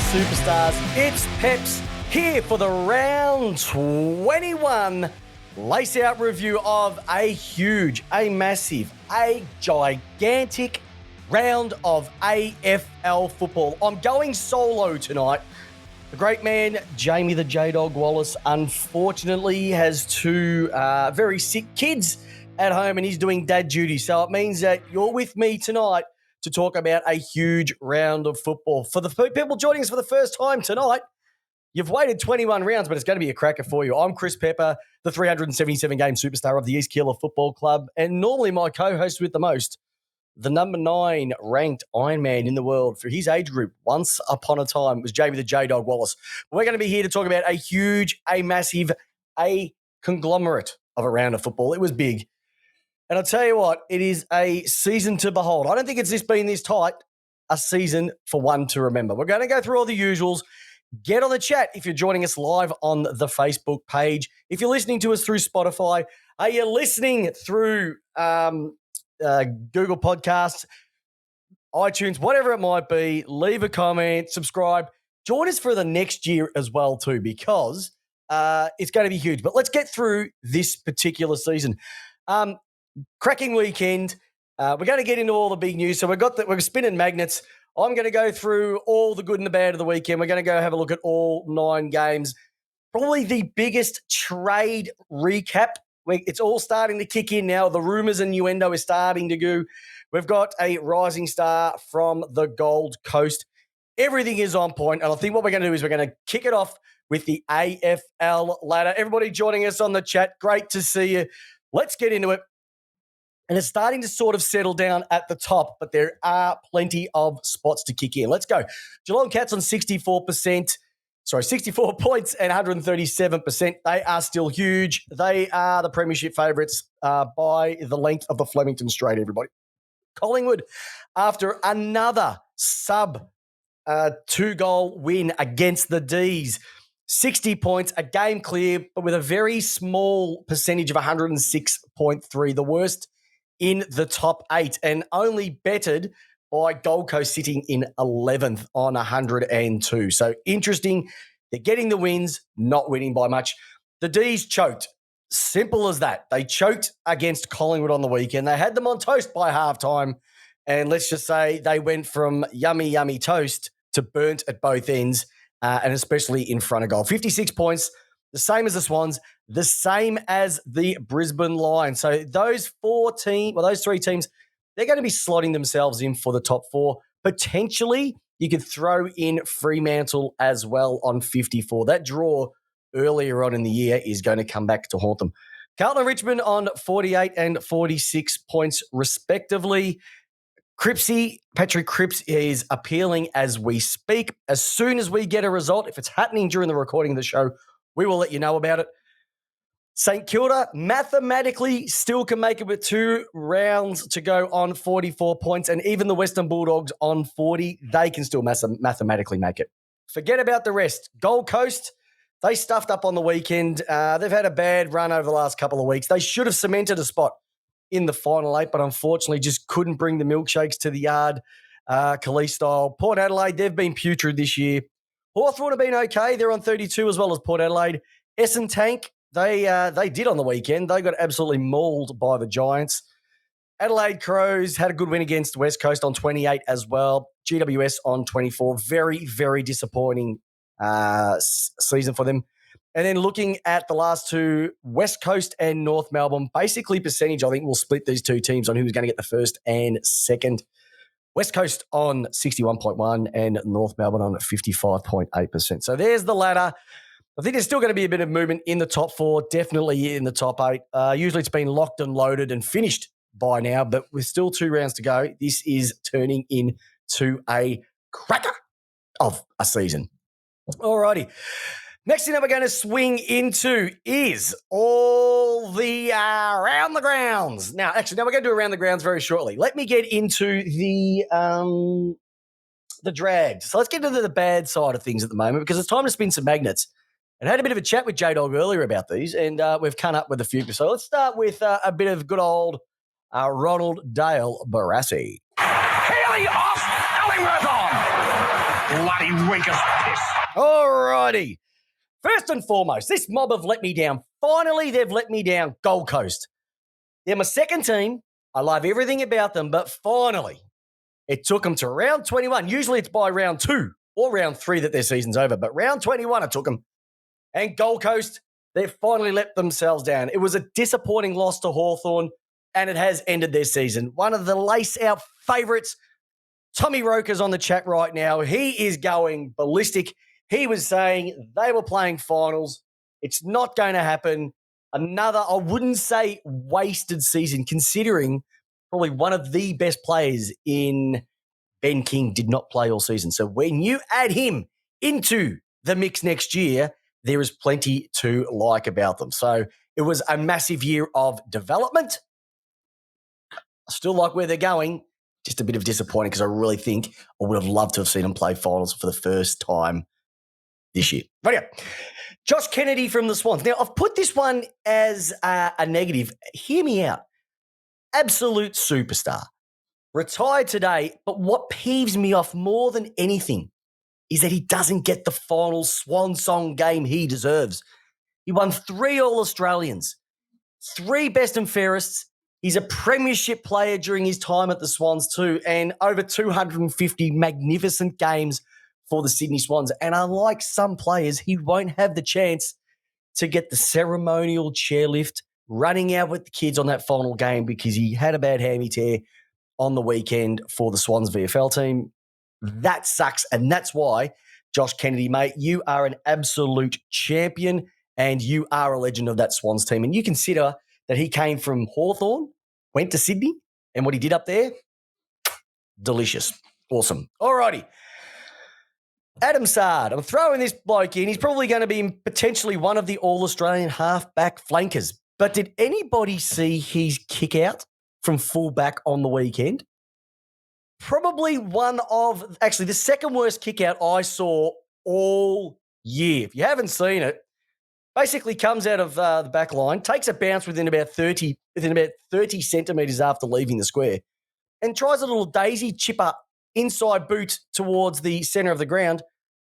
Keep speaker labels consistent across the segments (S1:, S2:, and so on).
S1: superstars. It's Peps here for the round 21 lace-out review of a huge, a massive, a gigantic round of AFL football. I'm going solo tonight. The great man, Jamie the J-Dog Wallis, unfortunately has two very sick kids at home and he's doing dad duty. So it means that you're with me tonight to talk about a huge round of football. For the people joining us for the first time tonight, you've waited 21 rounds, but it's going to be a cracker for you. I'm Chris Pepper, the 377-game superstar of the East Keilor Football Club, and normally my co-host with the most, the number 9 ranked Ironman in the world for his age group once upon a time was Jamie the J-Dog Wallis. We're going to be here to talk about a huge, a massive, a conglomerate of a round of football. It was big. And I'll tell you what, it is a season to behold. I don't think it's been this tight, a season for one to remember. We're going to go through all the usuals. Get on the chat if you're joining us live on the Facebook page. If you're listening to us through Spotify, are you listening through Google Podcasts, iTunes, whatever it might be, leave a comment, subscribe. Join us for the next year as well too, because it's going to be huge. But let's get through this particular season. Cracking weekend. We're going to get into all the big news. So we're spinning magnets. I'm going to go through all the good and the bad of the weekend. We're going to go have a look at all 9 games. Probably the biggest trade recap. It's all starting to kick in now. The rumours and innuendo is starting to go. We've got a rising star from the Gold Coast. Everything is on point. And I think what we're going to do is we're going to kick it off with the AFL ladder. Everybody joining us on the chat, great to see you. Let's get into it. And it's starting to sort of settle down at the top, but there are plenty of spots to kick in. Let's go. Geelong Cats on 64 points and 137%. They are still huge. They are the premiership favourites by the length of the Flemington Straight, everybody. Collingwood, after another sub 2-goal win against the D's, 60 points, a game clear, but with a very small percentage of 106.3, the worst in the top 8, and only bettered by Gold Coast sitting in 11th on 102. So interesting. They're getting the wins, not winning by much. The D's choked. Simple as that. They choked against Collingwood on the weekend. They had them on toast by halftime, and let's just say they went from yummy, yummy toast to burnt at both ends, and especially in front of goal. 56 points, the same as the Swans, the same as the Brisbane Lions. So those 3 teams, they're going to be slotting themselves in for the top 4. Potentially, you could throw in Fremantle as well on 54. That draw earlier on in the year is going to come back to haunt them. Carlton and Richmond on 48 and 46 points respectively. Patrick Cripps is appealing as we speak. As soon as we get a result, if it's happening during the recording of the show, we will let you know about it. St Kilda mathematically still can make it with 2 rounds to go on 44 points, and even the Western Bulldogs on 40, they can still mathematically make it. Forget about the rest. Gold Coast, they stuffed up on the weekend. They've had a bad run over the last couple of weeks. They should have cemented a spot in the final 8, but unfortunately just couldn't bring the milkshakes to the yard, Khalees style. Port Adelaide, they've been putrid this year. Hawthorn have been okay. They're on 32 as well as Port Adelaide. Essendon Tank, they did on the weekend. They got absolutely mauled by the Giants. Adelaide Crows had a good win against West Coast on 28 as well. GWS on 24. Very, very disappointing season for them. And then looking at the last 2, West Coast and North Melbourne, basically percentage, I think we'll split these 2 teams on who's going to get the first and second. West Coast on 61.1 and North Melbourne on 55.8%. So there's the ladder. I think there's still going to be a bit of movement in the top 4, definitely in the top 8. Usually it's been locked and loaded and finished by now, but with still 2 rounds to go, this is turning into a cracker of a season. All righty. Next thing that we're going to swing into is all the around the grounds. Now we're going to do around the grounds very shortly. Let me get into the drags. So let's get into the bad side of things at the moment because it's time to spin some magnets. And I had a bit of a chat with J-Dog earlier about these, and we've come up with a few. So let's start with a bit of good old Ronald Dale Barassi.
S2: Haley off, Ellingworth on. Bloody winkers piss.
S1: All righty. First and foremost, this mob have let me down. Finally, they've let me down. Gold Coast. They're my second team. I love everything about them, but finally, it took them to round 21. Usually it's by round 2 or round 3 that their season's over, but round 21 it took them. And Gold Coast, they've finally let themselves down. It was a disappointing loss to Hawthorn, and it has ended their season. One of the lace-out favourites, Tommy Roker's on the chat right now. He is going ballistic. He was saying they were playing finals. It's not going to happen. Another, I wouldn't say wasted season, considering probably one of the best players in Ben King did not play all season. So when you add him into the mix next year, there is plenty to like about them. So it was a massive year of development. I still like where they're going. Just a bit of disappointing because I really think I would have loved to have seen them play finals for the first time this year. Right here. Josh Kennedy from the Swans. Now, I've put this one as a negative. Hear me out. Absolute superstar. Retired today, but what peeves me off more than anything is that he doesn't get the final swan song game he deserves. He won 3 All-Australians, 3 best and fairest. He's a premiership player during his time at the Swans too, and over 250 magnificent games for the Sydney Swans. And unlike some players, he won't have the chance to get the ceremonial chairlift running out with the kids on that final game because he had a bad hammy tear on the weekend for the Swans VFL team. That sucks, and that's why, Josh Kennedy, mate, you are an absolute champion and you are a legend of that Swans team. And you consider that he came from Hawthorn, went to Sydney, and what he did up there, delicious. Awesome. All righty. Adam Sard, I'm throwing this bloke in. He's probably going to be potentially one of the All-Australian half-back flankers. But did anybody see his kick-out from full-back on the weekend? Probably the second worst kick-out I saw all year. If you haven't seen it, basically comes out of the back line, takes a bounce within about 30 centimetres after leaving the square, and tries a little daisy chipper inside boot towards the centre of the ground,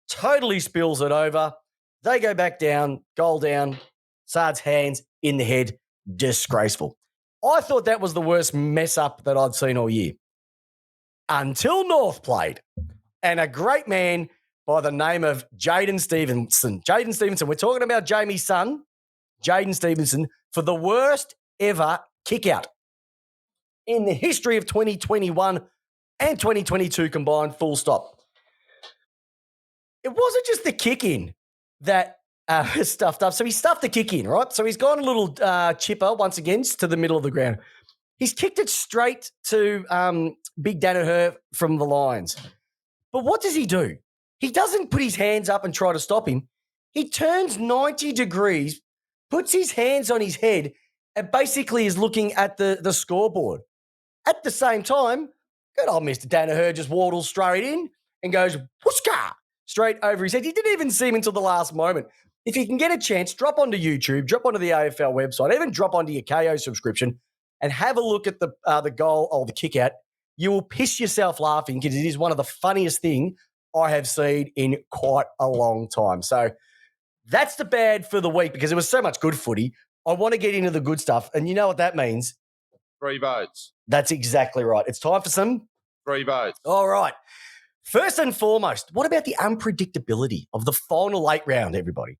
S1: totally spills it over. They go back down, goal down, Sard's hands in the head, disgraceful. I thought that was the worst mess-up that I'd seen all year. Until North played, and a great man by the name of Jaden Stevenson. Jaden Stevenson, we're talking about Jamie's son, Jaden Stevenson, for the worst ever kick-out in the history of 2021 and 2022 combined, full stop. It wasn't just the kick-in that stuffed up. So he stuffed the kick-in, right? So he's gone a little chipper once again to the middle of the ground. He's kicked it straight to Big Danaher from the Lions. But what does he do? He doesn't put his hands up and try to stop him. He turns 90 degrees, puts his hands on his head, and basically is looking at the scoreboard. At the same time, good old Mr. Danaher just waddles straight in and goes, whooska, straight over his head. He didn't even see him until the last moment. If you can get a chance, drop onto YouTube, drop onto the AFL website, even drop onto your KO subscription and have a look at the goal or the kick out. You will piss yourself laughing because it is one of the funniest things I have seen in quite a long time. So that's the bad for the week because there was so much good footy. I want to get into the good stuff. And you know what that means?
S3: 3 votes.
S1: That's exactly right. It's time for some
S3: 3 votes.
S1: All right. First and foremost, what about the unpredictability of the final 8 round, everybody?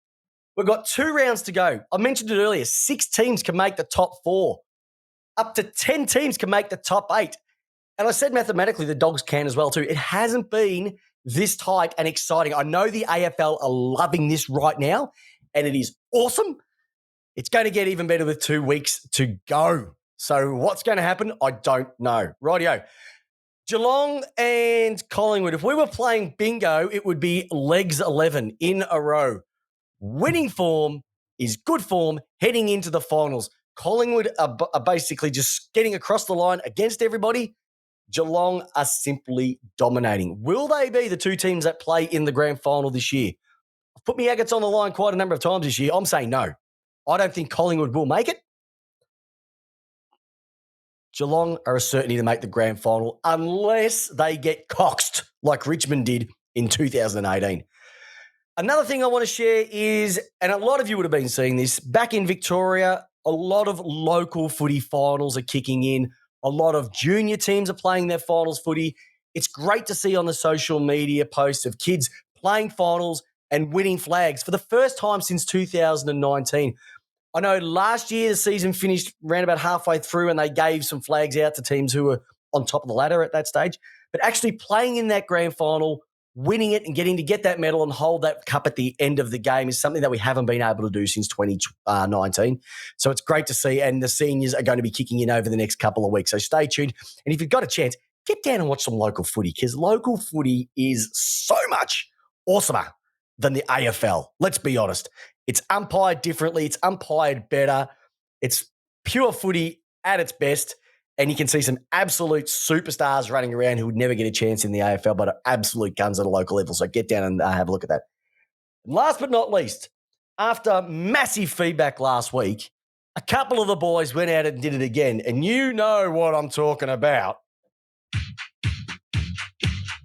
S1: We've got 2 rounds to go. I mentioned it earlier. 6 teams can make the top 4. Up to 10 teams can make the top 8. And I said mathematically the Dogs can as well too. It hasn't been this tight and exciting. I know the AFL are loving this right now, and it is awesome. It's going to get even better with 2 weeks to go. So what's going to happen? I don't know. Rightio. Geelong and Collingwood. If we were playing bingo, it would be legs 11 in a row. Winning form is good form heading into the finals. Collingwood are basically just getting across the line against everybody. Geelong are simply dominating. Will they be the 2 teams that play in the grand final this year? I've put my agates on the line quite a number of times this year. I'm saying no. I don't think Collingwood will make it. Geelong are a certainty to make the grand final unless they get coxed like Richmond did in 2018. Another thing I want to share is, and a lot of you would have been seeing this, back in Victoria, a lot of local footy finals are kicking in. A lot of junior teams are playing their finals footy. It's great to see on the social media posts of kids playing finals and winning flags for the first time since 2019. I know last year the season finished around about halfway through and they gave some flags out to teams who were on top of the ladder at that stage. But actually playing in that grand final, winning it and getting to get that medal and hold that cup at the end of the game is something that we haven't been able to do since 2019. So it's great to see, and the seniors are going to be kicking in over the next couple of weeks. So stay tuned. And if you've got a chance, get down and watch some local footy, because local footy is so much awesomer than the AFL. Let's be honest. It's umpired differently. It's umpired better. It's pure footy at its best. And you can see some absolute superstars running around who would never get a chance in the AFL, but are absolute guns at a local level. So get down and have a look at that. And last but not least, after massive feedback last week, a couple of the boys went out and did it again. And you know what I'm talking about.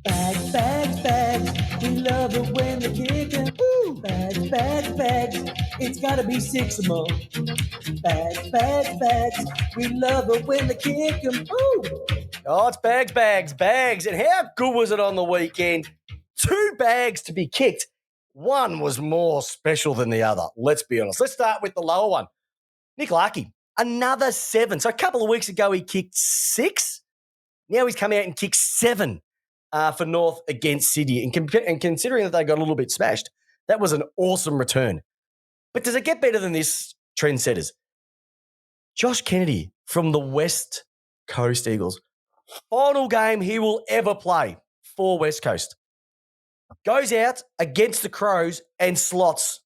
S2: Bags, bags, bags. We love it when they kick 'em. Ooh, bags, bags, bags. It's gotta be 6 of them. Bags, bags, bags. We love it when they kick 'em. Ooh.
S1: Oh, it's bags, bags, bags. And how good was it on the weekend? 2 bags to be kicked. One was more special than the other. Let's be honest. Let's start with the lower one. Nick Larkey, another 7. So a couple of weeks ago, he kicked 6. Now he's come out and kicked 7 for North against Sydney. And considering that they got a little bit smashed, that was an awesome return. But does it get better than this, trendsetters? Josh Kennedy from the West Coast Eagles. Final game he will ever play for West Coast. Goes out against the Crows and slots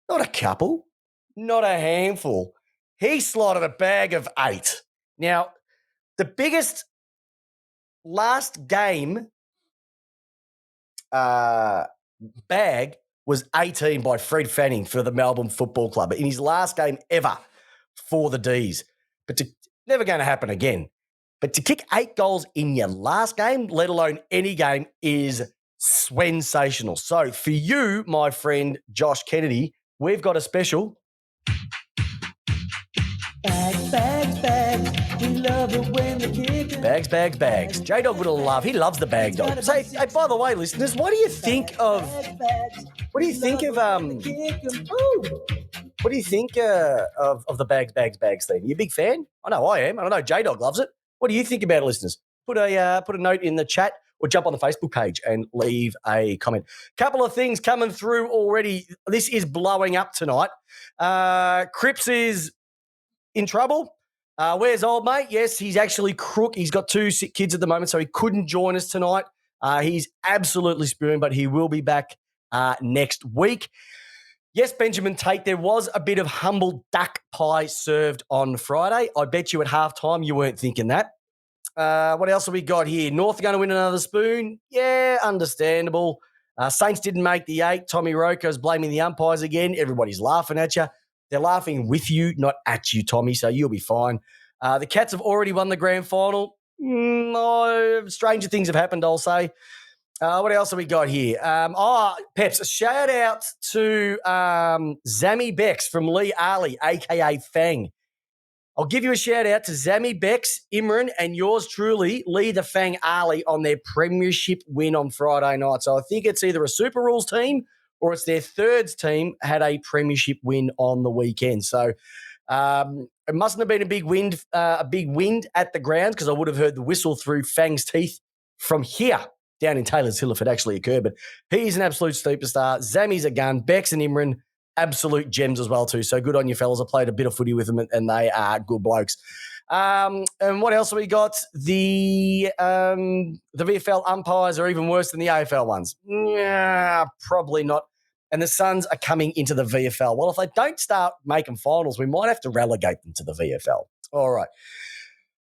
S1: not a couple, not a handful. He slotted a bag of 8. Now, the biggest last game bag was 18 by Fred Fanning for the Melbourne Football Club in his last game ever for the D's. But never going to happen again. But to kick 8 goals in your last game, let alone any game, is sensational. So for you, my friend Josh Kennedy, we've got a special.
S2: Bags, bags, bags. We love it when they kick 'em.
S1: Bags, bags, bags. J-Dog would love. He loves the bag dog. So, hey, by the way, listeners, what do you think of? What do you think of? What do you think of the bags, bags, bags thing? You a big fan? I know I am. I know J-Dog loves it. What do you think about it, listeners? Put a note in the chat or jump on the Facebook page and leave a comment. Couple of things coming through already. This is blowing up tonight. Cripps is in trouble. Where's old mate? Yes, he's actually crook. He's got 2 sick kids at the moment, so he couldn't join us tonight. He's absolutely spewing, but he will be back next week. Yes, Benjamin Tate, there was a bit of humble duck pie served on Friday. I bet you at halftime you weren't thinking that. What else have we got here? North are going to win another spoon? Yeah, understandable. Saints didn't make the 8. Tommy Roko's blaming the umpires again. Everybody's laughing at you. They're laughing with you, not at you, Tommy, so you'll be fine. The Cats have already won the grand final. Stranger things have happened, I'll say. What else have we got here? Peps, a shout out to Zammy Bex from Lee Ali, a.k.a. Fang. I'll give you a shout out to Zammy Bex, Imran, and yours truly, Lee the Fang Ali, on their premiership win on Friday night. So I think it's either a Super Rules team or it's their thirds team had a premiership win on the weekend. So it mustn't have been a big wind at the ground, because I would have heard the whistle through Fang's teeth from here down in Taylor's Hill if it actually occurred. But he's an absolute superstar. Zammy's a gun. Bex and Imran, absolute gems as well too. So good on you fellas. I played a bit of footy with them and they are good blokes. And what else have we got? The VFL umpires are even worse than the AFL ones. Yeah, probably not. And the Suns are coming into the VFL. Well, if they don't start making finals, we might have to relegate them to the VFL. All right.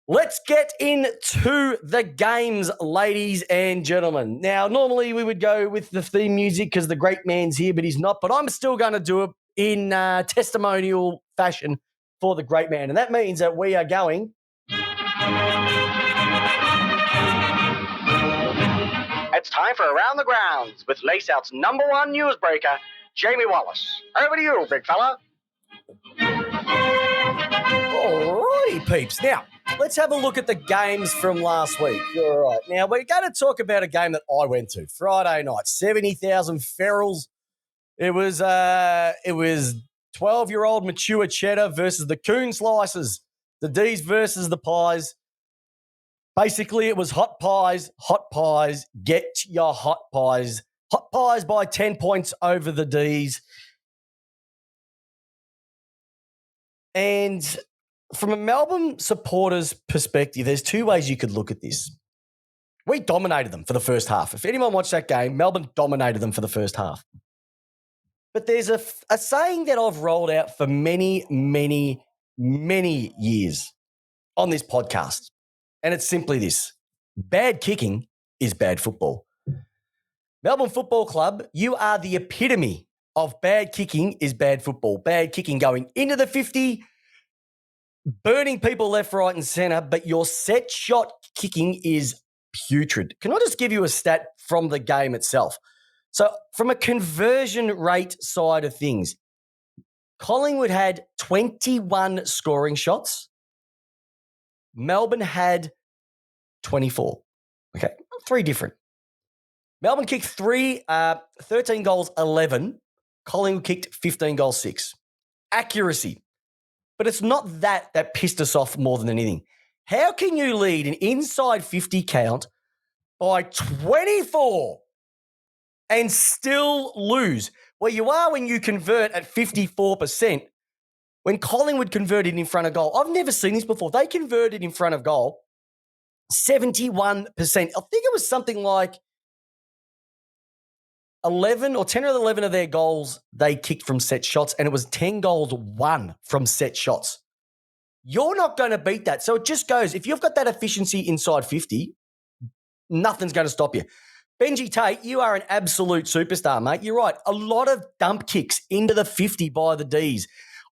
S1: Let's get into the games, ladies and gentlemen. Now, normally we would go with the theme music because the great man's here, but he's not. But I'm still going to do it in testimonial fashion for the great man. And that means that we are going... It's time for Around the Grounds with Laceout's number one newsbreaker, Jamie Wallis. Over to you, big fella. Alrighty, peeps. Now, let's have a look at the games from last week. All right. Now, we're going to talk about a game that I went to Friday night. 70,000 ferals. It was 12-year-old mature cheddar versus the coon slices. The D's versus the pies. Basically, it was hot pies, get your hot pies. Hot pies by 10 points over the D's. And from a Melbourne supporter's perspective, there's two ways you could look at this. We dominated them for the first half. If anyone watched that game, Melbourne dominated them for the first half. But there's a saying that I've rolled out for many, many, many years on this podcast. And it's simply this. Bad kicking is bad football. Melbourne Football Club, you are the epitome of bad kicking is bad football. Bad kicking going into the 50, burning people left, right, and centre, but your set shot kicking is putrid. Can I just give you a stat from the game itself? So from a conversion rate side of things, Collingwood had 21 scoring shots. Melbourne had 24. Okay, three different. Melbourne kicked 13 goals, 11. Collingwood kicked 15 goals, 6. Accuracy. But it's not that pissed us off more than anything. How can you lead an inside 50 count by 24 and still lose? Well, you are when you convert at 54%. When Collingwood converted in front of goal, I've never seen this before. They converted in front of goal 71%. I think it was something like 11 or 10 or 11 of their goals they kicked from set shots, and it was 10 goals won from set shots. You're not going to beat that. So it just goes, if you've got that efficiency inside 50, nothing's going to stop you. Benji Tate, you are an absolute superstar, mate. You're right. A lot of dump kicks into the 50 by the Ds.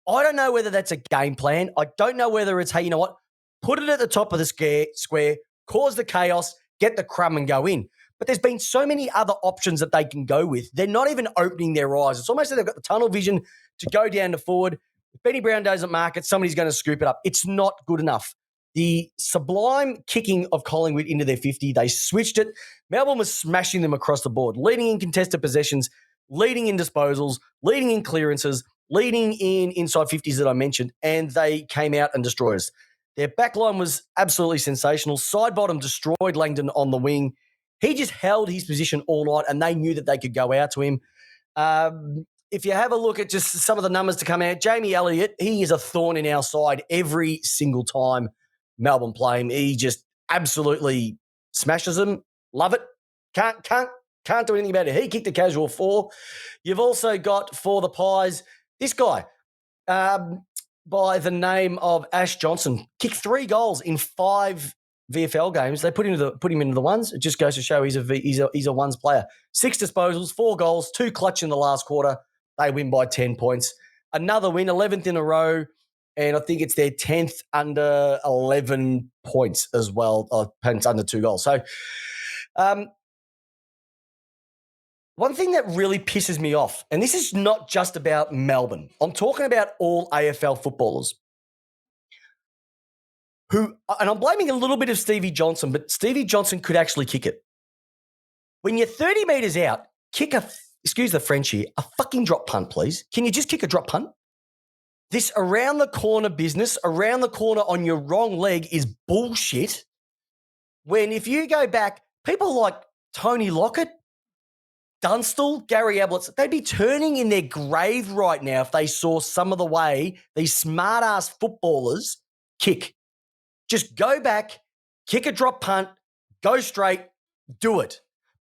S1: I don't know whether that's a game plan. I don't know whether it's, hey, you know what? Put it at the top of the square, cause the chaos, get the crumb and go in. But there's been so many other options that they can go with. They're not even opening their eyes. It's almost like they've got the tunnel vision to go down to forward. If Benny Brown doesn't mark it, somebody's going to scoop it up. It's not good enough. The sublime kicking of Collingwood into their 50, they switched it. Melbourne was smashing them across the board, leading in contested possessions, leading in disposals, leading in clearances, leading in inside 50s that I mentioned, and they came out and destroyed us. Their backline was absolutely sensational. Side bottom destroyed Langdon on the wing. He just held his position all night, and they knew that they could go out to him. If you have a look at just some of the numbers to come out, Jamie Elliott, he is a thorn in our side every single time Melbourne play him. He just absolutely smashes them. Love it. Can't do anything about it. He kicked a casual 4. You've also got for the Pies, this guy by the name of Ash Johnson, kicked 3 goals in 5 VFL games. They put him into the ones. It just goes to show he's a ones player. 6 disposals, 4 goals, 2 clutch in the last quarter. They win by 10 points. Another win, 11th in a row, and I think it's their 10th under 11 points as well, points under 2 goals. So one thing that really pisses me off, and this is not just about Melbourne, I'm talking about all AFL footballers who, and I'm blaming a little bit of Stevie Johnson, but Stevie Johnson could actually kick it. When you're 30 metres out, kick excuse the French here, a fucking drop punt, please. Can you just kick a drop punt? This around the corner business, around the corner on your wrong leg is bullshit. When if you go back, people like Tony Lockett, Dunstall, Gary Ablett, they'd be turning in their grave right now if they saw some of the way these smart-ass footballers kick. Just go back, kick a drop punt, go straight, do it.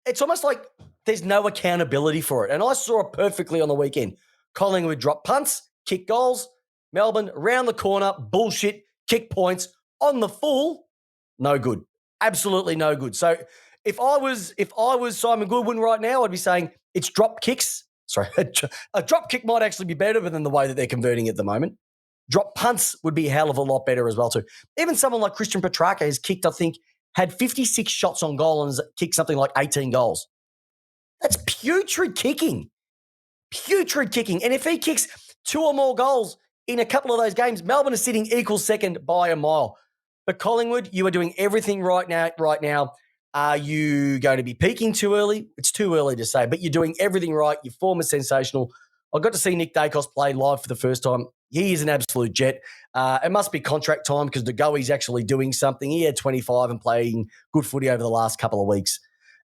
S1: It's almost like there's no accountability for it. And I saw it perfectly on the weekend. Collingwood drop punts, kick goals. Melbourne, around the corner, bullshit, kick points. On the full, no good. Absolutely no good. So if I was Simon Goodwin right now, I'd be saying it's drop kicks. Sorry, a drop kick might actually be better than the way that they're converting at the moment. Drop punts would be a hell of a lot better as well too. Even someone like Christian Petrarca has kicked, I think, had 56 shots on goal and kicked something like 18 goals. That's putrid kicking. Putrid kicking. And if he kicks 2 or more goals in a couple of those games, Melbourne is sitting equal second by a mile. But Collingwood, you are doing everything right now. Are you going to be peaking too early? It's too early to say, but you're doing everything right. Your form is sensational. I got to see Nick Dacos play live for the first time. He is an absolute jet. It must be contract time because De Goey's actually doing something. He had 25 and playing good footy over the last couple of weeks.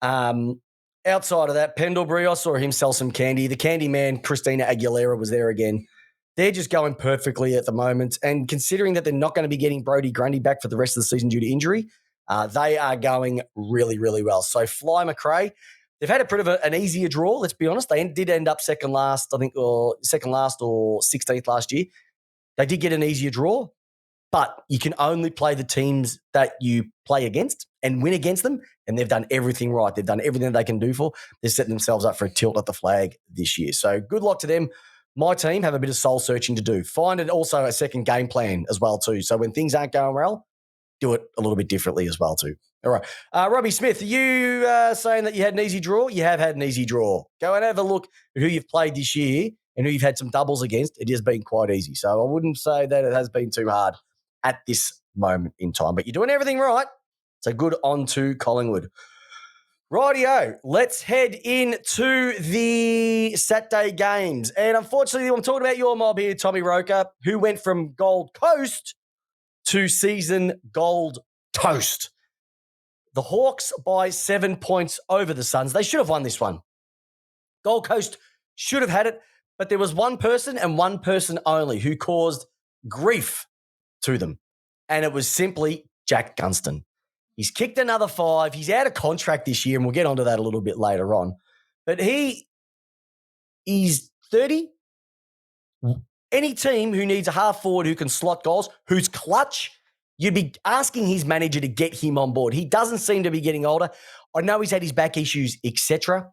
S1: Outside of that, Pendlebury, I saw him sell some candy. The candy man, Christina Aguilera, was there again. They're just going perfectly at the moment. And considering that they're not going to be getting Brodie Grundy back for the rest of the season due to injury, they are going really, really well. So Fly McRae, they've had a bit of an easier draw, let's be honest. They did end up second last, I think, or 16th last year. They did get an easier draw, but you can only play the teams that you play against and win against them, and they've done everything right. They've done everything they can do for. They're setting themselves up for a tilt at the flag this year. So good luck to them. My team have a bit of soul searching to do. Find it also a second game plan as well too. So when things aren't going well, do it a little bit differently as well too. All right. Robbie Smith, are you saying that you had an easy draw? You have had an easy draw. Go and have a look at who you've played this year and who you've had some doubles against. It has been quite easy. So I wouldn't say that it has been too hard at this moment in time. But you're doing everything right. So good on to Collingwood. Rightio, let's head into the Saturday games. And unfortunately, I'm talking about your mob here, Tommy Roker, who went from Gold Coast to season Gold Toast. The Hawks by 7 points over the Suns. They should have won this one. Gold Coast should have had it, but there was one person and one person only who caused grief to them. And it was simply Jack Gunston. He's kicked another 5. He's out of contract this year, and we'll get onto that a little bit later on. But he's 30. Any team who needs a half forward who can slot goals, who's clutch, you'd be asking his manager to get him on board. He doesn't seem to be getting older. I know he's had his back issues, etc.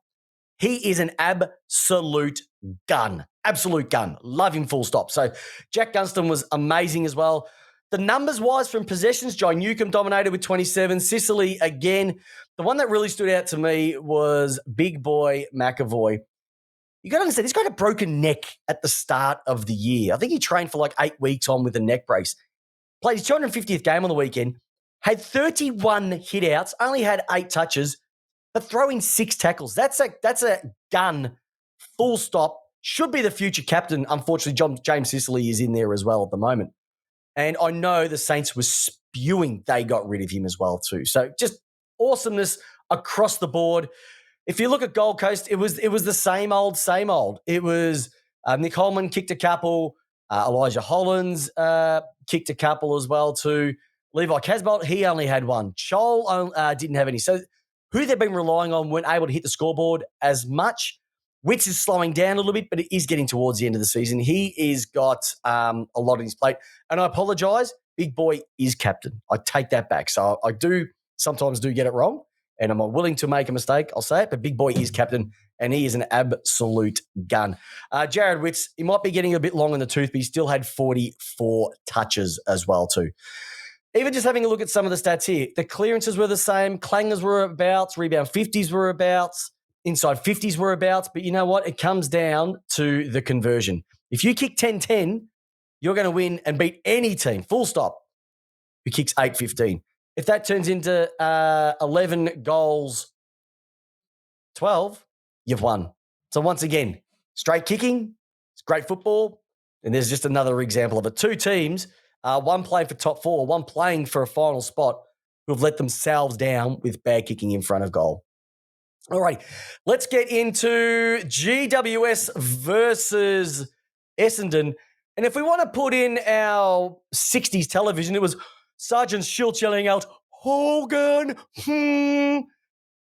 S1: He is an absolute gun. Absolute gun. Love him full stop. So Jack Gunston was amazing as well. The numbers-wise from possessions, John Newcomb dominated with 27. Sicily, again. The one that really stood out to me was Big Boy McAvoy. You got to understand, he's got a broken neck at the start of the year. I think he trained for like 8 weeks on with a neck brace. Played his 250th game on the weekend. Had 31 hit-outs. Only had 8 touches. But throwing 6 tackles. That's a gun. Full stop. Should be the future captain. Unfortunately, James Sicily is in there as well at the moment. And I know the Saints were spewing they got rid of him as well too. So just awesomeness across the board. If you look at Gold Coast, it was the same old, same old. It was Nick Holman kicked a couple. Elijah Hollins kicked a couple as well too. Levi Casbolt, he only had 1. Chol didn't have any. So who they've been relying on weren't able to hit the scoreboard as much. Witz is slowing down a little bit, but it is getting towards the end of the season. He is got a lot on his plate. And I apologise, Big Boy is captain. I take that back. So I do sometimes get it wrong, and I'm willing to make a mistake. I'll say it, but Big Boy is captain, and he is an absolute gun. Jared Witz, he might be getting a bit long in the tooth, but he still had 44 touches as well too. Even just having a look at some of the stats here, the clearances were the same. Clangers were abouts. Rebound 50s were abouts. Inside 50s were abouts. But you know what? It comes down to the conversion. If you kick 10-10, you're going to win and beat any team, full stop, who kicks 8-15. If that turns into 11 goals, 12, you've won. So once again, straight kicking, it's great football. And there's just another example of it. 2 teams, one playing for top 4, one playing for a final spot, who have let themselves down with bad kicking in front of goal. All right, let's get into GWS versus Essendon. And if we want to put in our 60s television, it was Sergeant Schultz yelling out, Hogan,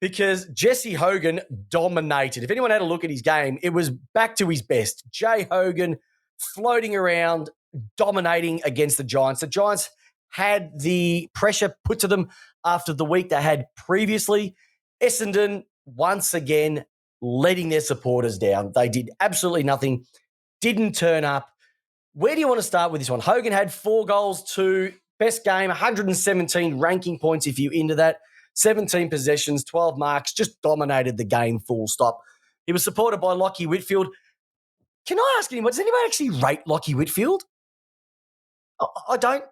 S1: because Jesse Hogan dominated. If anyone had a look at his game, it was back to his best. Jay Hogan floating around, dominating against the Giants. The Giants had the pressure put to them after the week they had previously. Essendon, once again, letting their supporters down. They did absolutely nothing, didn't turn up. Where do you want to start with this one? Hogan had 4 goals to Best game, 117 ranking points if you're into that. 17 possessions, 12 marks, just dominated the game full stop. He was supported by Lockie Whitfield. Can I ask anyone, does anybody actually rate Lockie Whitfield? I don't.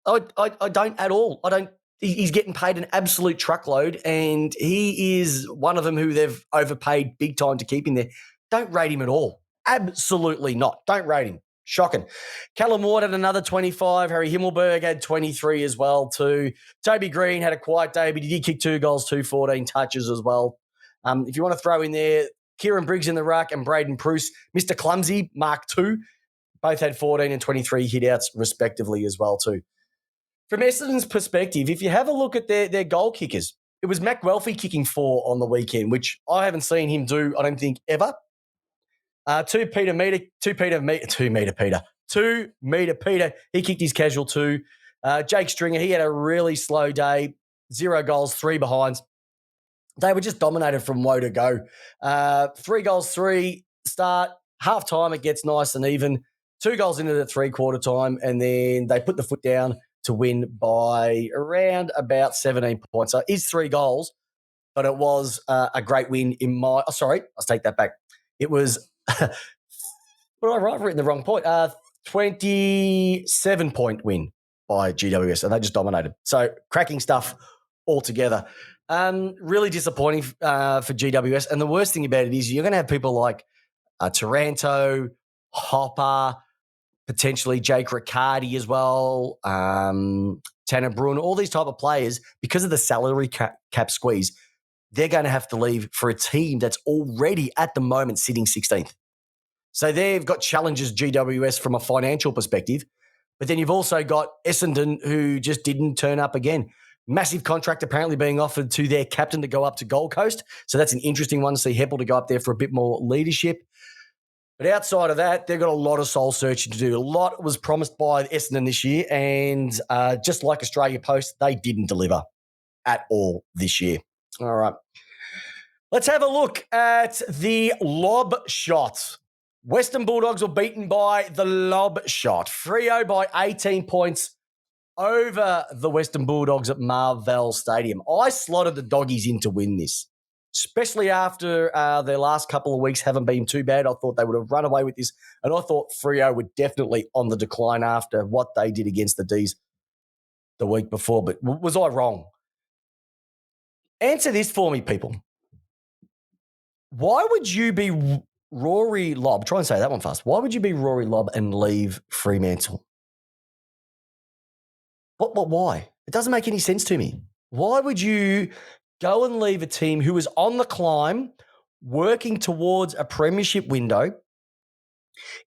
S1: I don't at all. I don't. He's getting paid an absolute truckload, and he is one of them who they've overpaid big time to keep in there. Don't rate him at all. Absolutely not. Don't rate him. Shocking. Callum Ward had another 25. Harry Himmelberg had 23 as well too. Toby Green had a quiet day, but he did kick 2 goals, 14 touches as well. If you want to throw in there, Kieran Briggs in the ruck and Braden Pruce, Mr. Clumsy, Mark II, both had 14 and 23 hit-outs respectively as well too. From Essendon's perspective, if you have a look at their goal kickers, it was Mac Welfie kicking 4 on the weekend, which I haven't seen him do, I don't think, ever. 2 meter Peter. He kicked his casual 2. Jake Stringer, he had a really slow day. 0 goals, 3 behinds. They were just dominated from woe to go. 3 goals, 3 start. Half time, it gets nice and even. 2 goals into the 3-quarter time, and then they put the foot down to win by around about 17 points. So it is 3 goals, but it was a great win in my... Oh, sorry, I'll take that back. It was... I've written the wrong point. 27-point win by GWS, and they just dominated. So cracking stuff altogether. Really disappointing for GWS. And the worst thing about it is you're going to have people like Taranto, Hopper, potentially Jake Riccardi as well, Tanner Bruin, all these type of players, because of the salary cap squeeze, they're going to have to leave for a team that's already at the moment sitting 16th. So they've got challenges, GWS, from a financial perspective. But then you've also got Essendon, who just didn't turn up again. Massive contract apparently being offered to their captain to go up to Gold Coast. So that's an interesting one to see Heppel to go up there for a bit more leadership. But outside of that, they've got a lot of soul searching to do. A lot was promised by Essendon this year. And just like Australia Post, they didn't deliver at all this year. All right. Let's have a look at the lob shot. Western Bulldogs were beaten by the lob shot. Freo by 18 points over the Western Bulldogs at Marvell Stadium. I slotted the Doggies in to win this, especially after their last couple of weeks haven't been too bad. I thought they would have run away with this, and I thought Freo were definitely on the decline after what they did against the D's the week before. But was I wrong? Answer this for me, people. Why would you be Rory Lobb? Try and say that one fast. Why would you be Rory Lobb and leave Fremantle? Why? It doesn't make any sense to me. Why would you go and leave a team who is on the climb, working towards a premiership window?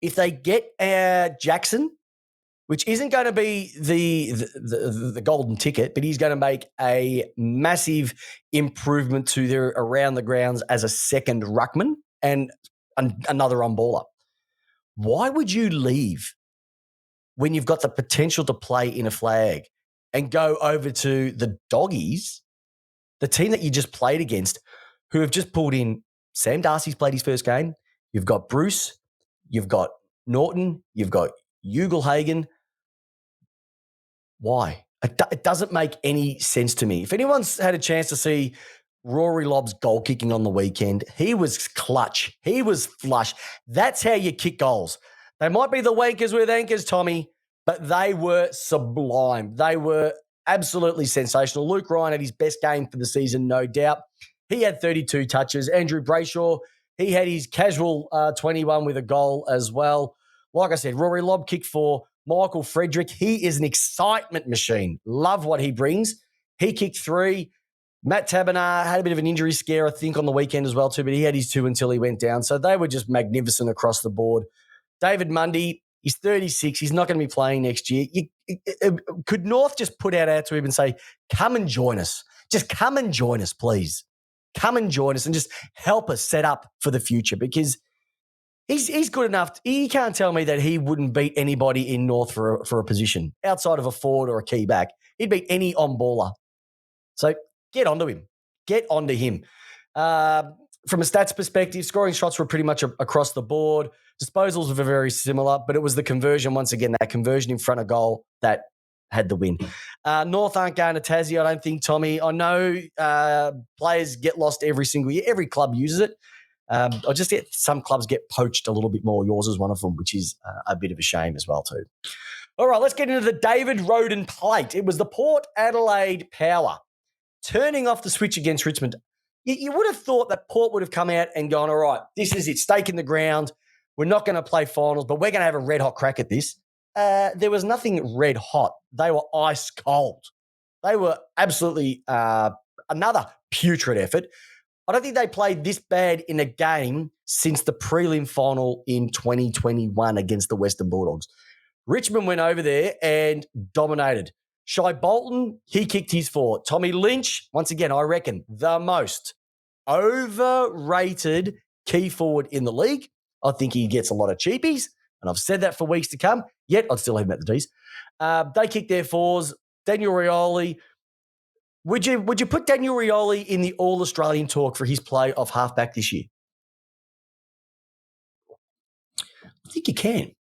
S1: If they get Jackson, which isn't going to be the golden ticket, but he's going to make a massive improvement to their around the grounds as a second ruckman and another on-baller. Why would you leave when you've got the potential to play in a flag and go over to the Doggies, the team that you just played against, who have just pulled in Sam Darcy's played his first game. You've got Bruce, you've got Norton, you've got Ugelhagen. Why? It doesn't make any sense to me. If anyone's had a chance to see Rory Lobb's goal kicking on the weekend, he was clutch. He was flush. That's how you kick goals. They might be the wankers with anchors, Tommy, but they were sublime. They were absolutely sensational. Luke Ryan had his best game for the season, no doubt. He had 32 touches. Andrew Brayshaw, he had his casual 21 with a goal as well. Like I said, Rory Lobb kicked 4. Michael Frederick, he is an excitement machine. Love what he brings. He kicked 3. Matt Tabernar had a bit of an injury scare, I think, on the weekend as well too, but he had his 2 until he went down. So they were just magnificent across the board. David Mundy, he's 36. He's not going to be playing next year. Could North just put out to him and say, come and join us. Just come and join us, please. Come and join us and just help us set up for the future, because he's good enough. He can't tell me that he wouldn't beat anybody in North for a position outside of a forward or a key back. He'd beat any on-baller. So get onto him. Get onto him. From a stats perspective, scoring shots were pretty much across the board. Disposals were very similar, but it was the conversion, once again, that conversion in front of goal that had the win. North aren't going to Tassie, I don't think, Tommy. I know players get lost every single year. Every club uses it. I just get some clubs get poached a little bit more. Yours is one of them, which is a bit of a shame as well too. All right, let's get into the David Roden plate. It was the Port Adelaide Power turning off the switch against Richmond. You would have thought that Port would have come out and gone, all right, this is it, stake in the ground. We're not going to play finals, but we're going to have a red-hot crack at this. There was nothing red-hot. They were ice cold. They were absolutely another putrid effort. I don't think they played this bad in a game since the prelim final in 2021 against the Western Bulldogs. Richmond went over there and dominated. Shai Bolton, he kicked his four. Tommy Lynch, once again, I reckon the most overrated key forward in the league. I think he gets a lot of cheapies, and I've said that for weeks to come, yet I'd still have him at the Ds. They kicked their fours. Daniel Rioli, would you put Daniel Rioli in the All-Australian talk for his play of halfback this year? I think you can.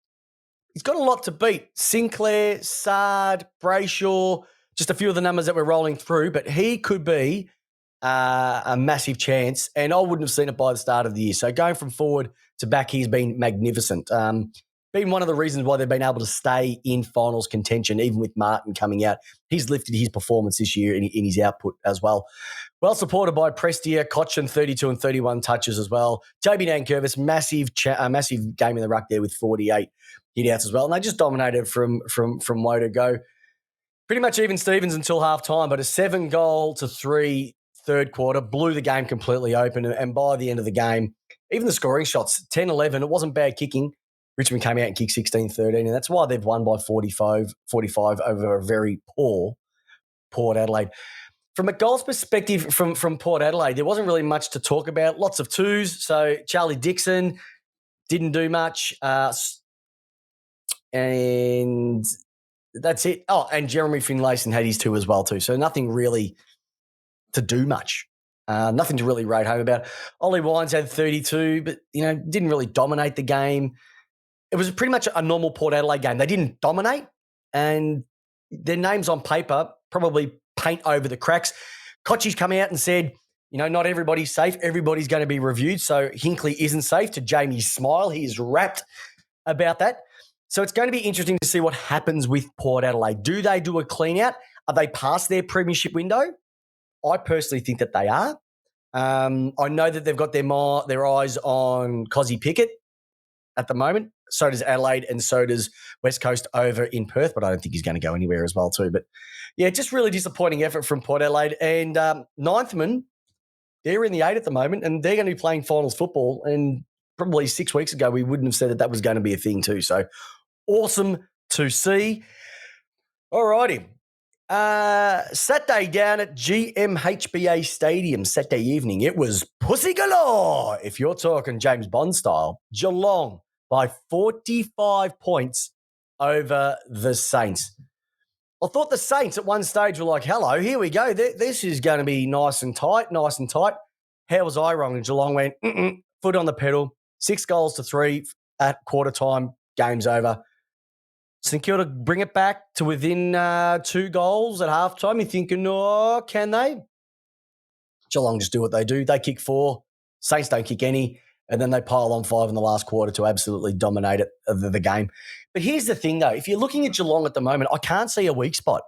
S1: He's got a lot to beat. Sinclair, Sard, Brayshaw, just a few of the numbers that we're rolling through, but he could be a massive chance, and I wouldn't have seen it by the start of the year. So going from forward to back, he's been magnificent. Been one of the reasons why they've been able to stay in finals contention, even with Martin coming out. He's lifted his performance this year in his output as well. Well supported by Prestia, Cochin, 32 and 31 touches as well. Toby Nankervis, massive game in the ruck there with 48 hit-outs as well. And they just dominated from way to go. Pretty much even Stevens until half-time, but a 7-3 third quarter blew the game completely open. And by the end of the game, even the scoring shots, 10-11, it wasn't bad kicking. Richmond came out and kicked 16-13, and that's why they've won by 45 over a very poor Port Adelaide. From a goals perspective from Port Adelaide, there wasn't really much to talk about. Lots of twos. So Charlie Dixon didn't do much. And that's it. Oh, and Jeremy Finlayson had his two as well too. So nothing really to do much. Nothing to really rate home about. Ollie Wines had 32, but, didn't really dominate the game. It was pretty much a normal Port Adelaide game. They didn't dominate, and their names on paper probably paint over the cracks. Kochi's come out and said, not everybody's safe. Everybody's going to be reviewed. So Hinkley isn't safe. To Jamie's smile, he is rapt about that. So it's going to be interesting to see what happens with Port Adelaide. Do they do a clean out? Are they past their premiership window? I personally think that they are. I know that they've got their eyes on Cozzy Pickett at the moment. So does Adelaide, and so does West Coast over in Perth, but I don't think he's going to go anywhere as well too. But, yeah, just really disappointing effort from Port Adelaide. And Ninthman, they're in the 8 at the moment, and they're going to be playing finals football. And probably 6 weeks ago, we wouldn't have said that was going to be a thing too. So awesome to see. All righty. Saturday down at GMHBA Stadium, Saturday evening, it was pussy galore, if you're talking James Bond style. Geelong by 45 points over the Saints. I thought the Saints at one stage were like, hello, here we go. This is going to be nice and tight. How was I wrong? And Geelong went, foot on the pedal, 6-3 at quarter time, game's over. St Kilda bring it back to within 2 goals at halftime. You're thinking, oh, can they? Geelong just do what they do. They kick 4. Saints don't kick any. And then they pile on 5 in the last quarter to absolutely dominate the game. But here's the thing, though. If you're looking at Geelong at the moment, I can't see a weak spot.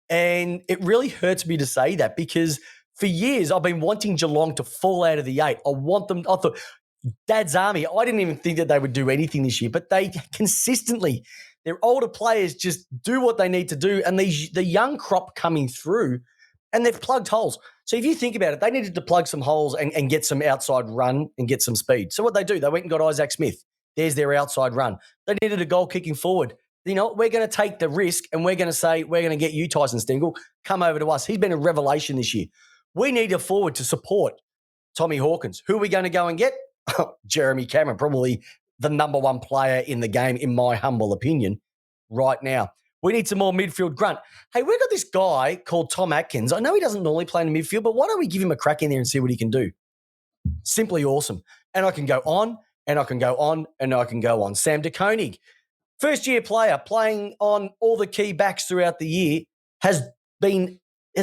S1: And it really hurts me to say that, because for years I've been wanting Geelong to fall out of the 8. I thought, Dad's Army, I didn't even think that they would do anything this year, but they consistently, their older players just do what they need to do, and the young crop coming through, and they've plugged holes. So if you think about it, they needed to plug some holes and get some outside run and get some speed. So what they do, they went and got Isaac Smith. There's their outside run. They needed a goal kicking forward. We're going to take the risk, and we're going to say, we're going to get you, Tyson Stengel, come over to us. He's been a revelation this year. We need a forward to support Tommy Hawkins. Who are we going to go and get? Jeremy Cameron, probably the number 1 player in the game, in my humble opinion, right now. We need some more midfield grunt. Hey, we've got this guy called Tom Atkins. I know he doesn't normally play in the midfield, but why don't we give him a crack in there and see what he can do? Simply awesome. And I can go on, and I can go on, and I can go on. Sam De Koning, First-year player playing on all the key backs throughout the year has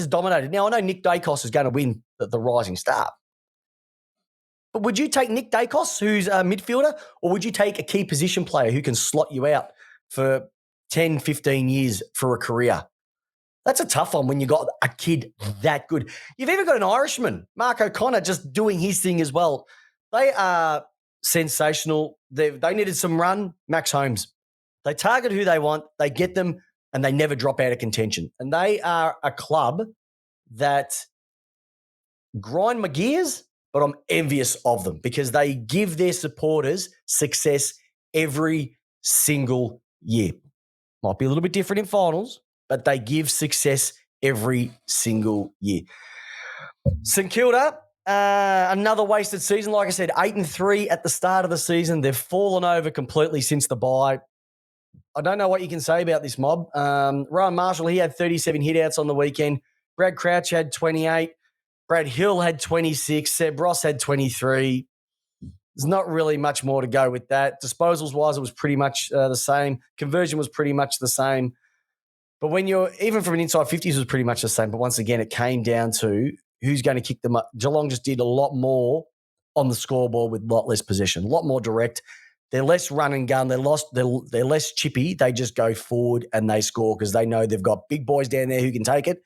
S1: dominated. Now, I know Nick Dacos is going to win the Rising Star. But would you take Nick Dacos, who's a midfielder, or would you take a key position player who can slot you out for 10, 15 years for a career? That's a tough one when you got a kid that good. You've even got an Irishman, Mark O'Connor, just doing his thing as well. They are sensational. They needed some run. Max Holmes. They target who they want. They get them, and they never drop out of contention. And they are a club that grind my gears, but I'm envious of them because they give their supporters success every single year. Might be a little bit different in finals, but they give success every single year. St Kilda, another wasted season. Like I said, 8-3 at the start of the season. They've fallen over completely since the bye. I don't know what you can say about this mob. Ryan Marshall, he had 37 hitouts on the weekend. Brad Crouch had 28. Brad Hill had 26. Seb Ross had 23. There's not really much more to go with that. Disposals-wise, it was pretty much the same. Conversion was pretty much the same. But when you're, even from an inside 50s was pretty much the same. But once again, it came down to who's going to kick them up. Geelong just did a lot more on the scoreboard with a lot less possession, a lot more direct. They're less run and gun. They're less chippy. They just go forward and they score because they know they've got big boys down there who can take it.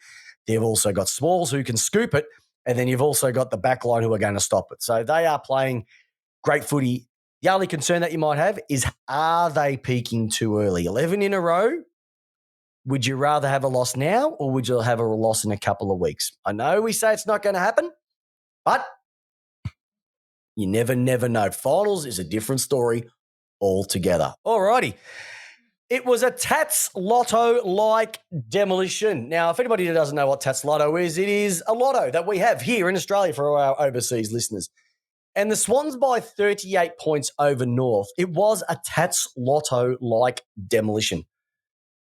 S1: They've also got smalls who can scoop it. And then you've also got the back line who are going to stop it. So they are playing great footy. The only concern that you might have is, are they peaking too early? 11 in a row? Would you rather have a loss now or would you have a loss in a couple of weeks? I know we say it's not going to happen, but you never know. Finals is a different story altogether. All righty. It was a Tats Lotto-like demolition. Now, if anybody doesn't know what Tats Lotto is, it is a lotto that we have here in Australia for our overseas listeners. And the Swans by 38 points over North. It was a Tats Lotto-like demolition.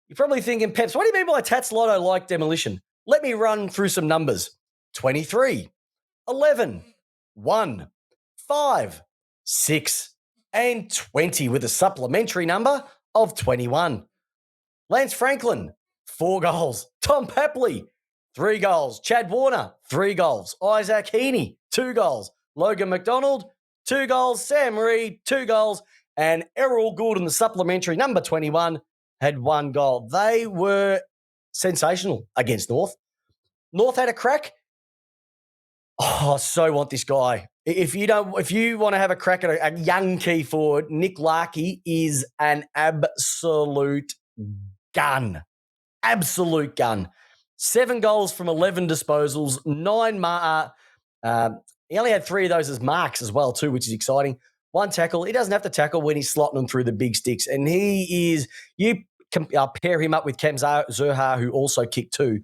S1: You're probably thinking, Peps, what do you mean by Tats Lotto-like demolition? Let me run through some numbers. 23, 11, 1, 5, 6, and 20 with a supplementary number of 21. Lance Franklin, 4 goals. Tom Papley, 3 goals. Chad Warner, 3 goals. Isaac Heaney, 2 goals. Logan McDonald, 2 goals. Sam Reid, 2 goals. And Errol Goulden, the supplementary number 21, had 1 goal. They were sensational against North. North had a crack. Oh, I so want this guy. If you want to have a crack at a young key forward, Nick Larkey is an absolute gun. Absolute gun. 7 goals from 11 disposals, 9 he only had 3 of those as marks as well too, which is exciting. 1 tackle. He doesn't have to tackle when he's slotting them through the big sticks. And he is, you pair him up with Cam Zurhaar, who also kicked 2.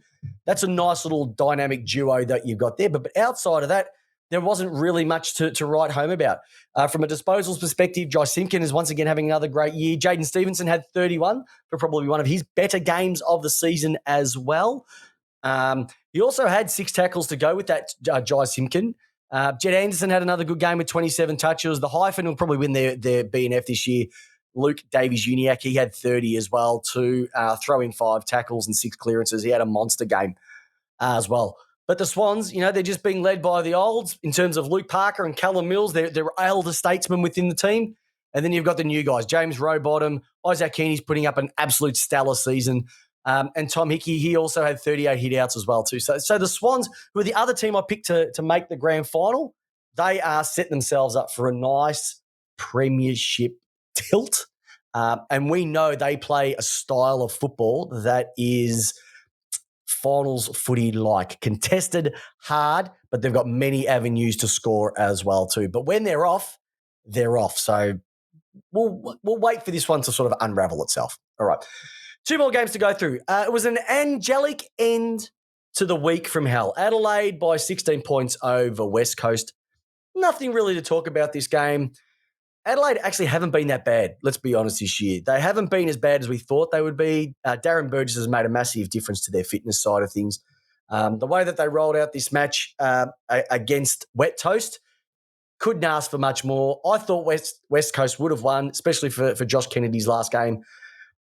S1: That's a nice little dynamic duo that you've got there. But outside of that, there wasn't really much to write home about. From a disposals perspective, Jai Simpkin is once again having another great year. Jaden Stevenson had 31 for probably one of his better games of the season as well. He also had 6 tackles to go with that, Jai Simpkin. Jed Anderson had another good game with 27 touches. The Hyphen will probably win their BNF this year. Luke Davies-Uniacke, he had 30 as well too, throwing 5 tackles and 6 clearances. He had a monster game as well. But the Swans, they're just being led by the olds in terms of Luke Parker and Callum Mills. They're elder statesmen within the team. And then you've got the new guys, James Rowbottom, Isaac Heaney's putting up an absolute stellar season. And Tom Hickey, he also had 38 hitouts as well too. So the Swans, who are the other team I picked to make the grand final, they are setting themselves up for a nice premiership tilt. And we know they play a style of football that is finals footy-like. Contested, hard, but they've got many avenues to score as well too. But when they're off, they're off. So we'll wait for this one to sort of unravel itself. All right. 2 more games to go through. It was an angelic end to the week from hell. Adelaide by 16 points over West Coast. Nothing really to talk about this game. Adelaide actually haven't been that bad, let's be honest, this year. They haven't been as bad as we thought they would be. Darren Burgess has made a massive difference to their fitness side of things. The way that they rolled out this match against Wet Toast, couldn't ask for much more. I thought West Coast would have won, especially for Josh Kennedy's last game.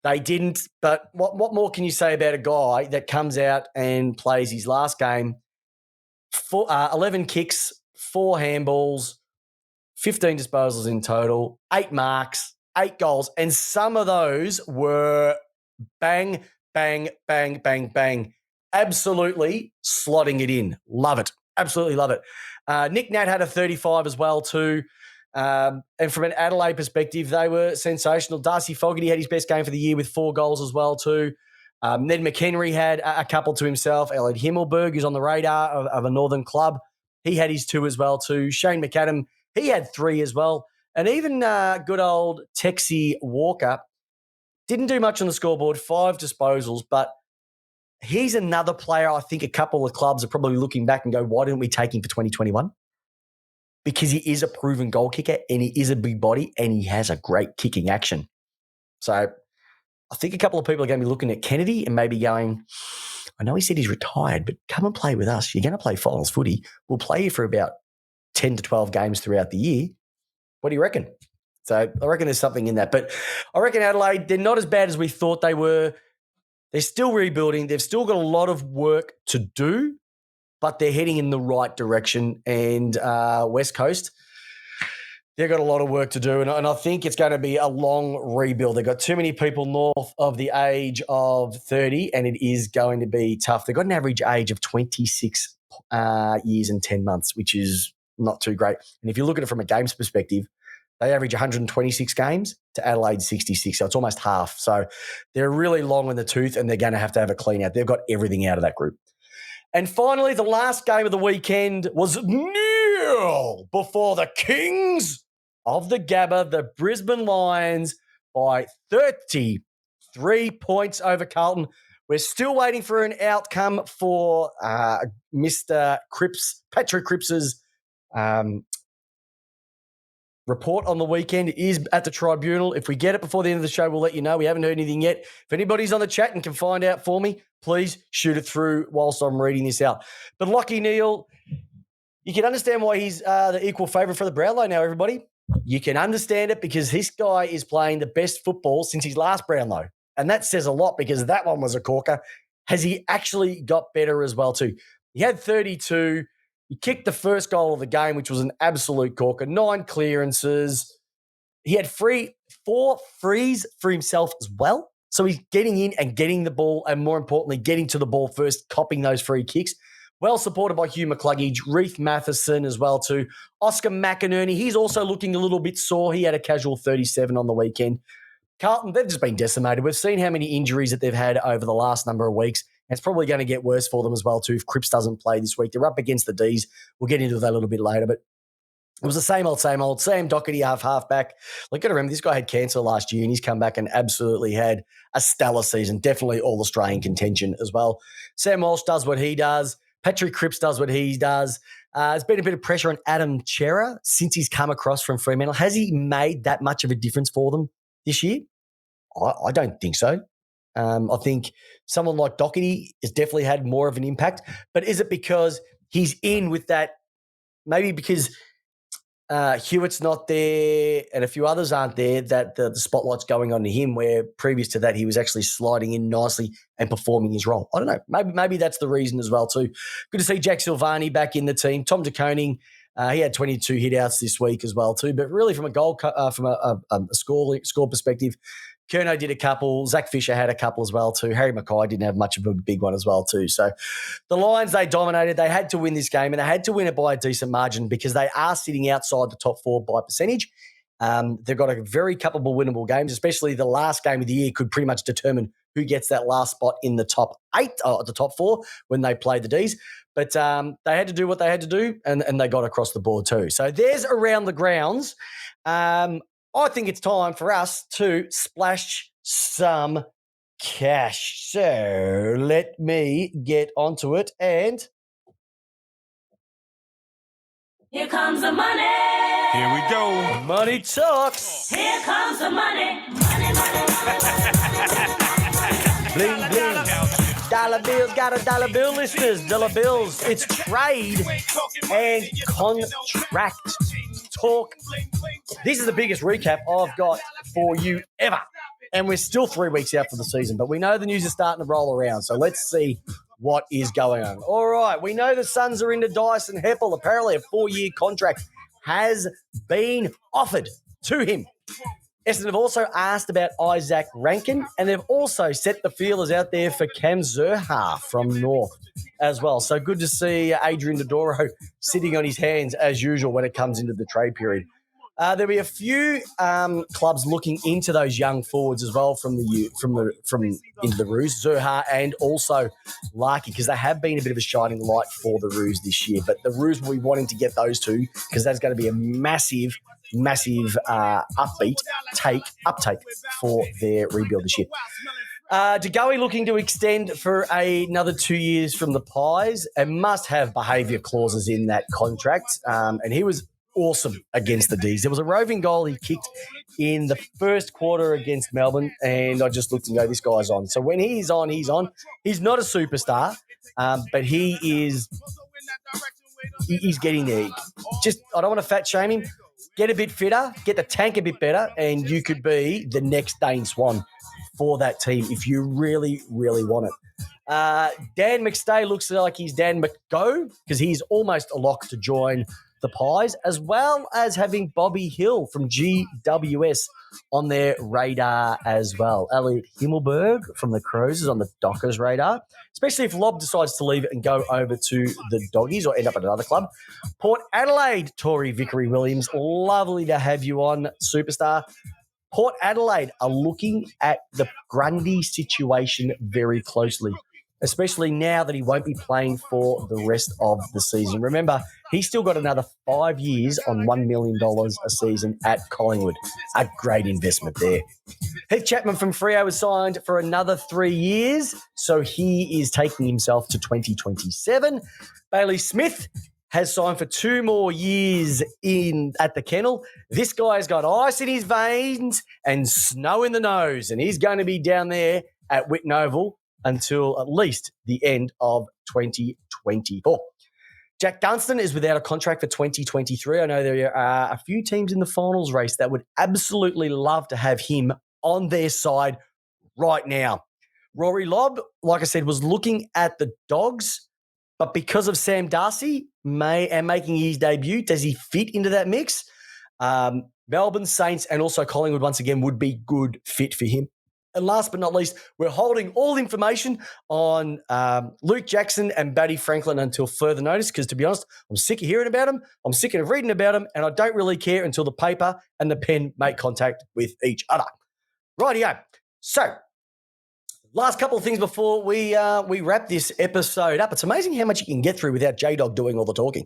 S1: They didn't, but what more can you say about a guy that comes out and plays his last game, 11 kicks, 4 handballs, 15 disposals in total, 8 marks, 8 goals, and some of those were bang, bang, bang, bang, bang. Absolutely slotting it in. Love it. Absolutely love it. Nick Nat had a 35 as well too. And from an Adelaide perspective, they were sensational. Darcy Fogarty had his best game for the year with 4 goals as well too. Ned McHenry had a couple to himself. Elliot Himmelberg, who's on the radar of a northern club, he had his 2 as well too. Shane McAdam, he had 3 as well. And even good old Texie Walker didn't do much on the scoreboard, 5 disposals, but he's another player I think a couple of clubs are probably looking back and go, why didn't we take him for 2021? Because he is a proven goal kicker and he is a big body and he has a great kicking action. So I think a couple of people are going to be looking at Kennedy and maybe going, I know he said he's retired, but come and play with us. You're going to play finals footy. We'll play you for about 10 to 12 games throughout the year. What do you reckon? So I reckon there's something in that. But I reckon Adelaide, they're not as bad as we thought they were. They're still rebuilding. They've still got a lot of work to do, but they're heading in the right direction. And West Coast, they've got a lot of work to do. And I think it's going to be a long rebuild. They've got too many people north of the age of 30, and it is going to be tough. They've got an average age of 26 years and 10 months, which is not too great. And if you look at it from a games perspective, they average 126 games to Adelaide 66. So it's almost half. So they're really long in the tooth and they're going to have a clean out. They've got everything out of that group. And finally, the last game of the weekend was nil before the Kings of the Gabba, the Brisbane Lions, by 33 points over Carlton. We're still waiting for an outcome for Mr. Cripps, Patrick Cripps's report on the weekend. It is at the tribunal. If we get it before the end of the show, we'll let you know. We haven't heard anything yet. If anybody's on the chat and can find out for me, please shoot it through whilst I'm reading this out. But Lachie Neale, you can understand why he's the equal favourite for the Brownlow now, everybody. You can understand it because this guy is playing the best football since his last Brownlow. And that says a lot because that one was a corker. Has he actually got better as well too? He had 32. He kicked the first goal of the game, which was an absolute corker, 9 clearances. He had 4 frees for himself as well. So he's getting in and getting the ball and, more importantly, getting to the ball first, copping those free kicks. Well supported by Hugh McCluggage, Reith Matheson as well too. Oscar McInerney, he's also looking a little bit sore. He had a casual 37 on the weekend. Carlton, they've just been decimated. We've seen how many injuries that they've had over the last number of weeks. It's probably going to get worse for them as well too if Cripps doesn't play this week. They're up against the Ds. We'll get into that a little bit later, but it was the same old. Sam Doherty, halfback. Like, got to remember, this guy had cancer last year and he's come back and absolutely had a stellar season. Definitely all-Australian contention as well. Sam Walsh does what he does. Patrick Cripps does what he does. There's been a bit of pressure on Adam Chera since he's come across from Fremantle. Has he made that much of a difference for them this year? I don't think so. I think someone like Doherty has definitely had more of an impact. But is it because he's in with that, maybe because Hewitt's not there and a few others aren't there, that the spotlight's going on to him, where previous to that he was actually sliding in nicely and performing his role? I don't know. Maybe that's the reason as well too. Good to see Jack Silvani back in the team. Tom de Koning, he had 22 hitouts this week as well too. But really from a score perspective, Kerno did a couple. Zach Fisher had a couple as well too. Harry Mackay didn't have much of a big one as well too. So the Lions, they dominated. They had to win this game, and they had to win it by a decent margin because they are sitting outside the top 4 by percentage. They've got a very couple of winnable games, especially the last game of the year could pretty much determine who gets that last spot in the top 8, or the top 4 when they play the Ds. But they had to do what they had to do, and they got across the board too. So there's around the grounds. I think it's time for us to splash some cash. So let me get onto it. And
S2: Here comes the money.
S4: Here we go.
S1: money talks.
S2: Here comes the money. Money, money, money.
S1: Bling, bling. Dollar bills, got a dollar bill, listeners. Dollar bills. It's trade and contract talk. This is the biggest recap I've got for you ever. and we're still 3 weeks out for the season, but we know the news is starting to roll around. So let's see what is going on. All right, we know the Suns are into Dyson Heppel. Apparently a 4-year contract has been offered to him. Essendon have also asked about Isaac Rankin, and they've also set the feelers out there for Cam Zurhaar from North as well. So good to see Adrian Dodoro sitting on his hands as usual when it comes into the trade period. There'll be a few clubs looking into those young forwards as well from into the Roos, Zurhaar and also Larky, because they have been a bit of a shining light for the Roos this year. But the Roos will be wanting to get those two because that's going to be a massive uptake for their rebuild this year. DeGoey looking to extend for another 2 years from the Pies and must have behaviour clauses in that contract. And he was awesome against the D's. There was a roving goal he kicked in the first quarter against Melbourne, and I just looked and go, this guy's on. So when he's on, he's on. He's not a superstar, but he's getting there. Just, I don't want to fat shame him. Get a bit fitter, get the tank a bit better, and you could be the next Dane Swan for that team if you really, really want it. Dan McStay looks like he's Dan McGo because he's almost a lock to join the Pies, as well as having Bobby Hill from GWS on their radar as well. Elliot Himmelberg from the Crows is on the Dockers radar, especially if Lobb decides to leave it and go over to the Doggies or end up at another club. Port Adelaide, Tory Vickery-Williams, lovely to have you on, superstar. Port Adelaide are looking at the Grundy situation very closely, especially now that he won't be playing for the rest of the season. Remember, he's still got another 5 years on $1 million a season at Collingwood. A great investment there. Heath Chapman from Freo was signed for another 3 years, so he is taking himself to 2027. Bailey Smith has signed for 2 more years at the kennel. This guy's got ice in his veins and snow in the nose, and he's going to be down there at Whitten Oval until at least the end of 2024. Jack Dunstan is without a contract for 2023. I know there are a few teams in the finals race that would absolutely love to have him on their side right now. Rory Lobb, like I said, was looking at the Dogs, but because of Sam Darcy making his debut, does he fit into that mix? Melbourne Saints and also Collingwood once again would be good fit for him. And last but not least, we're holding all information on Luke Jackson and Batty Franklin until further notice because, to be honest, I'm sick of hearing about them. I'm sick of reading about them, and I don't really care until the paper and the pen make contact with each other. Rightio. So, last couple of things before we wrap this episode up. It's amazing how much you can get through without J-Dog doing all the talking.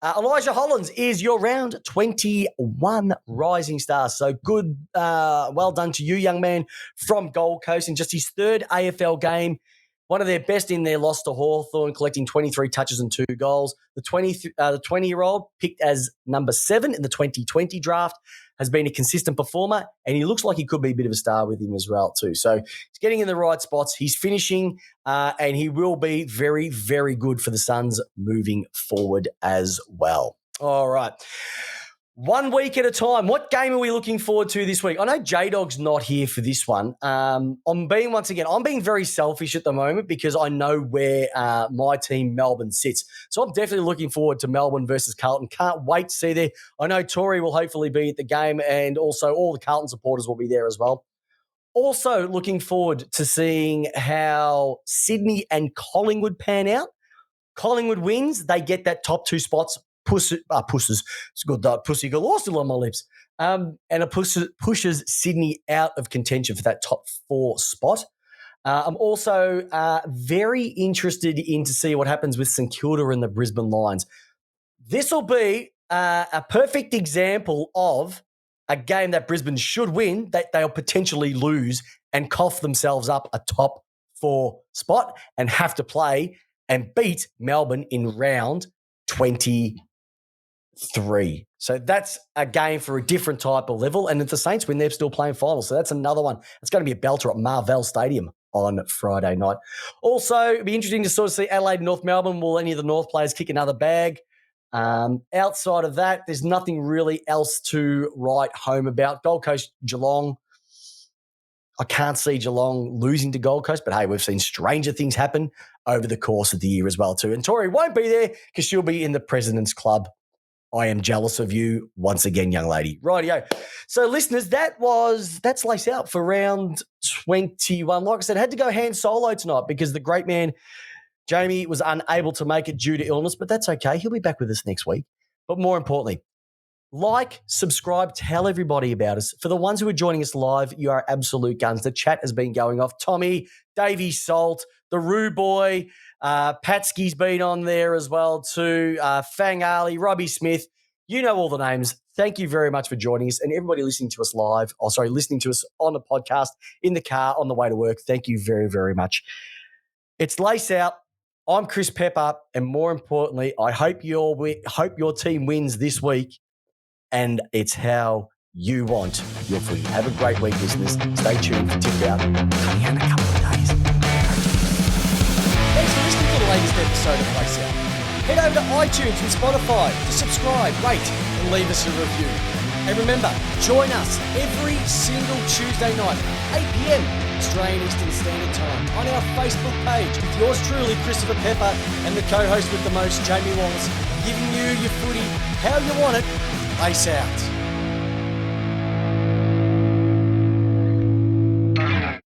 S1: Elijah Hollands is your round 21 rising star. So good, well done to you, young man from Gold Coast in just his 3rd AFL game. One of their best in their loss to Hawthorn, collecting 23 touches and 2 goals. The 20-year-old, picked as number 7 in the 2020 draft, has been a consistent performer, and he looks like he could be a bit of a star with him as well too. So he's getting in the right spots. He's finishing, and he will be very, very good for the Suns moving forward as well. All right. 1 week at a time. What game are we looking forward to this week? I know J-Dog's not here for this one. I'm being very selfish at the moment because I know where my team, Melbourne, sits. So I'm definitely looking forward to Melbourne versus Carlton. Can't wait to see there. I know Tory will hopefully be at the game, and also all the Carlton supporters will be there as well. Also looking forward to seeing how Sydney and Collingwood pan out. Collingwood wins. They get that top 2 spots. Pusses. It's good. Pussy galore still on my lips. And it pushes Sydney out of contention for that top 4 spot. I'm also very interested in to see what happens with St Kilda and the Brisbane Lions. This will be a perfect example of a game that Brisbane should win, that they'll potentially lose and cough themselves up a top 4 spot and have to play and beat Melbourne in round 23. So that's a game for a different type of level. And if the Saints win, they're still playing finals. So that's another one. It's going to be a belter at Marvell Stadium on Friday night. Also, it'd be interesting to sort of see Adelaide and North Melbourne. Will any of the North players kick another bag? Outside of that, there's nothing really else to write home about. Gold Coast, Geelong. I can't see Geelong losing to Gold Coast, but hey, we've seen stranger things happen over the course of the year as well too. And Tori won't be there because she'll be in the President's Club. I am jealous of you once again, young lady. Rightio. So, listeners, that's lace out for round 21. Like I said, I had to go hand solo tonight because the great man Jamie was unable to make it due to illness, but that's okay. He'll be back with us next week. But more importantly, like, subscribe, tell everybody about us. For the ones who are joining us live, you are absolute guns. The chat has been going off. Tommy, Davey Salt, the Roo Boy, Patsky's been on there as well too, Fang Ali, Robbie Smith. You know all the names. Thank you very much for joining us. And everybody listening to us live, listening to us on the podcast, in the car, on the way to work, thank you very, very much. It's Lace Out. I'm Chris Pepper. And more importantly, I hope your team wins this week. And it's how you want your footy. Have a great week, listeners. Stay tuned for Tip Out. Coming out in a couple of days. Thanks for listening to the latest episode of Lace Out. Head over to iTunes and Spotify to subscribe, rate, and leave us a review. And remember, join us every single Tuesday night, 8 p.m. Australian Eastern Standard Time, on our Facebook page with yours truly, Christopher Pepper, and the co-host with the most, Jamie Wallis, giving you your footy how you want it. Lace Out.